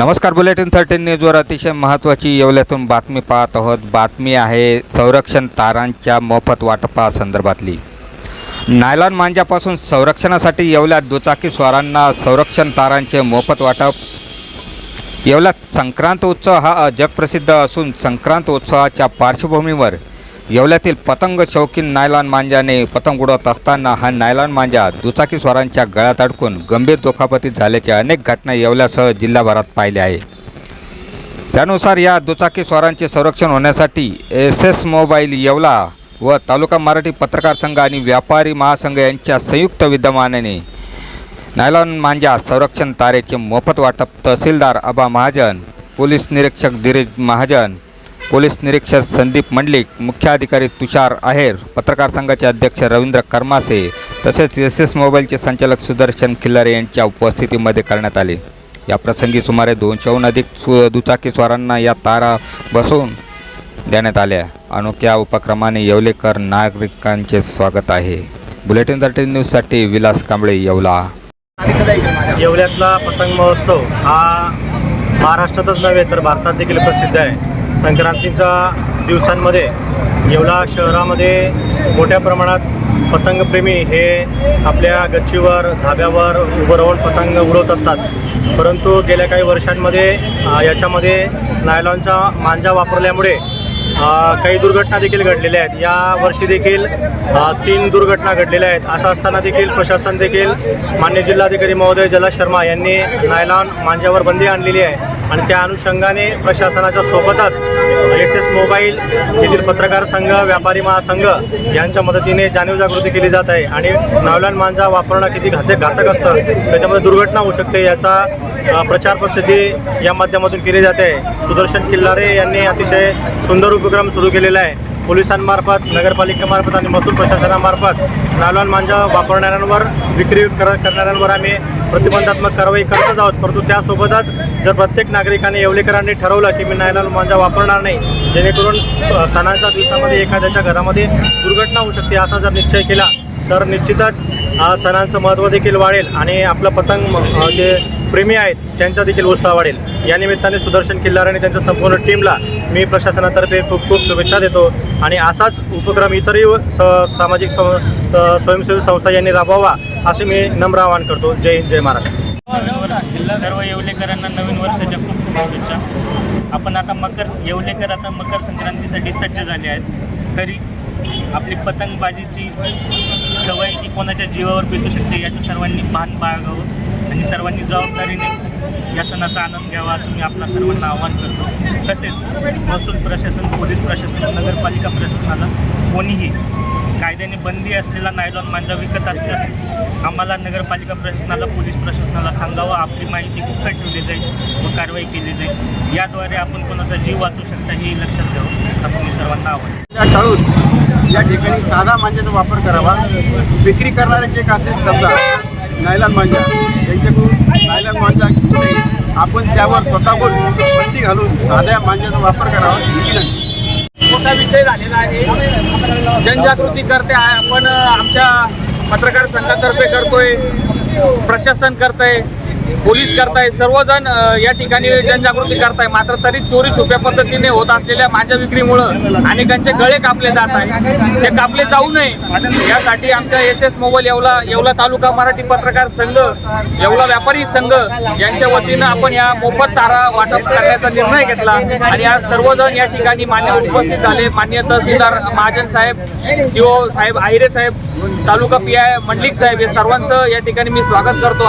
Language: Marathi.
नमस्कार, बुलेटिन 13 न्यूजवर अतिशय महत्त्वाची येवल्यातून बातमी पाहत आहोत। बातमी आहे संरक्षण तारांच्या मोफत वाटपासंदर्भातली। नायलॉन मांजापासून संरक्षणासाठी येवल्यात दुचाकी स्वारांना संरक्षण तारांचे मोफत वाटप। येवल्यात संक्रांत उत्सव हा जगप्रसिद्ध असून संक्रांत उत्सवाच्या पार्श्वभूमीवर येवल्यातील पतंग शौकीन नायलॉन मांजाने पतंग उडवत असताना हा नायलॉन मांजा दुचाकी स्वारांच्या गळ्यात अडकून गंभीर दुखापती झाल्याच्या अनेक घटना येवल्यासह जिल्हाभरात पाहिल्या आहे। त्यानुसार या दुचाकी स्वारांचे संरक्षण होण्यासाठी एसएस मोबाईल येवला व तालुका मराठी पत्रकार संघ आणि व्यापारी महासंघ यांच्या संयुक्त विद्यमानाने नायलॉन मांजा संरक्षण तारेचे मोफत वाटप तहसीलदार आबा महाजन, पोलीस निरीक्षक धीरज महाजन, पोलीस निरीक्षक संदीप मंडलिक, मुख्य अधिकारी तुषार आहेर, पत्रकार संघाचे अध्यक्ष रवींद्र करमासे तसेच एसएस मोबाईलचे संचालक सुदर्शन खिल्लारे यांच्या उपस्थितीमध्ये करण्यात आले। या प्रसंगी सुमारे 200हून अधिक दुचाकी स्वारांना या तारा बसवून देण्यात आल्या। अनोख्या उपक्रमाने येवलेकर नागरिकांचे स्वागत आहे। बुलेटिन 13 न्यूजसाठी विलास कांबळे, येवला। येवल्यातला पतंग महोत्सव हा महाराष्ट्रातच नव्हे तर भारतात देखील प्रसिद्ध आहे। संक्रांतीच्या दिवसांमध्ये येवला शहरामध्ये मोठ्या प्रमाणात पतंगप्रेमी हे आपल्या गच्चीवर धाब्यावर उभं राहून पतंग उडवत असतात। परंतु गेल्या काही वर्षांमध्ये याच्यामध्ये नायलॉनचा मांजा वापरल्यामुळे काही दुर्घटना देखील घडलेल्या आहेत। या वर्षी देखील 3 दुर्घटना घडलेल्या आहेत। असं असताना देखील प्रशासन देखील माननीय जिल्हाधिकारी महोदय जलज शर्मा यांनी नायलॉन मांजावर बंदी आणलेली आहे आणि त्या अनुषंगाने प्रशासनाच्या सोबतच एसएस मोबाईल येथील पत्रकार संघ, व्यापारी महासंघ यांच्या मदतीने जाणीव जागृती केली जात आहे। आणि नायलॉन मांजा वापरणं किती घातक असतं, त्याच्यामध्ये दुर्घटना होऊ शकते, याचा प्रचार प्रसिद्धी या माध्यमातून केली जाते। सुदर्शन खिल्लारे यांनी अतिशय सुंदर उपक्रम सुरू केलेला आहे। पोलिसांमार्फत, नगरपालिकेमार्फत आणि महसूल प्रशासनामार्फत नायलॉन मांजा वापरणाऱ्यांवर, विक्री करणाऱ्यांवर आम्ही प्रतिबंधात्मक कारवाई करतच आहोत। परंतु त्यासोबतच जर प्रत्येक नागरिकाने, येवलेकरांनी ठरवलं की मी नायलॉन मांजा वापरणार नाही, जेणेकरून सणाच्या दिवसामध्ये एखाद्याच्या घरामध्ये दुर्घटना होऊ शकते, असा जर निश्चय केला तर निश्चितच सणांचं महत्त्व देखील वाढेल आणि आपलं पतंग जे प्रेमी आहेत त्यांचा देखील उत्साह वाढेल। या निमित्ताने सुदर्शन खिल्लारे आणि त्यांच्या संपूर्ण टीमला मी प्रशासनातर्फे खूप खूप शुभेच्छा देतो आणि असाच उपक्रम इतरही सामाजिक स्वयंसेवी संस्था यांनी राबवावा असे मी नम्र आवाहन करतो। जय हिंद, जय महाराष्ट्र। सर्व येवलेकरांना नवीन वर्षाच्या खूप खूप शुभेच्छा। आपण आता येवलेकर आता मकर संक्रांतीसाठी सज्ज झाले आहेत, तरी आपली पतंगबाजीची सवय ही कोणाच्या जीवावर बेतू शकते याचं सर्वांनी भान बाळगावं आणि सर्वांनी जबाबदारीने या सणाचा आनंद घ्यावा असं मी आपल्या सर्वांना आवाहन करतो। तसेच महसूल प्रशासन, पोलीस प्रशासन, नगरपालिका प्रशासनाला कोणीही कायद्याने बंदी असलेला नायलॉन मांजा विकत असल्यास आम्हाला नगरपालिका प्रशासनाला, पोलीस प्रशासनाला सांगावं। आपली माहिती गुप्त ठेवली जाईल व कारवाई केली जाईल। याद्वारे आपण कोणाचा जीव वाचू शकता हे लक्षात घ्यावं असं मी सर्वांना आवाहन टाळून या ठिकाणी साधा मांजाचा वापर करावा। विक्री करणाऱ्याचे एक असेल समजा नायलॉन मांजा, त्यांच्याकडून नायलॉन मांजा घेऊ नये, आपण त्यावर स्वतःहून बंदी घालून साध्या मांजाचा वापर करावा। मोठा विषय झालेला आहे, जनजागृती करते आहे आपण, आमच्या पत्रकार संघातर्फे करतोय, प्रशासन करतंय, पोलीस करताय, सर्वजण या ठिकाणी जनजागृती करताय। मात्र तरी चोरी छुप्या पद्धतीने होत असलेल्या मांजा विक्रीमुळं अनेकांचे गळे कापले जात आहे, ते कापले जाऊ नये यासाठी आमच्या एसएस मोबाईल येवला तालुका मराठी पत्रकार संघ, येवला व्यापारी संघ यांच्या वतीनं आपण या मोफत तारा वाटप करण्याचा निर्णय घेतला आणि आज सर्वजण या ठिकाणी मान्य उपस्थित झाले। मान्य तहसीलदार महाजन साहेब, CO साहेब, आहिरे साहेब, तालुका PI मंडलिक साहेब, हे सर्वांचं या ठिकाणी मी स्वागत करतो।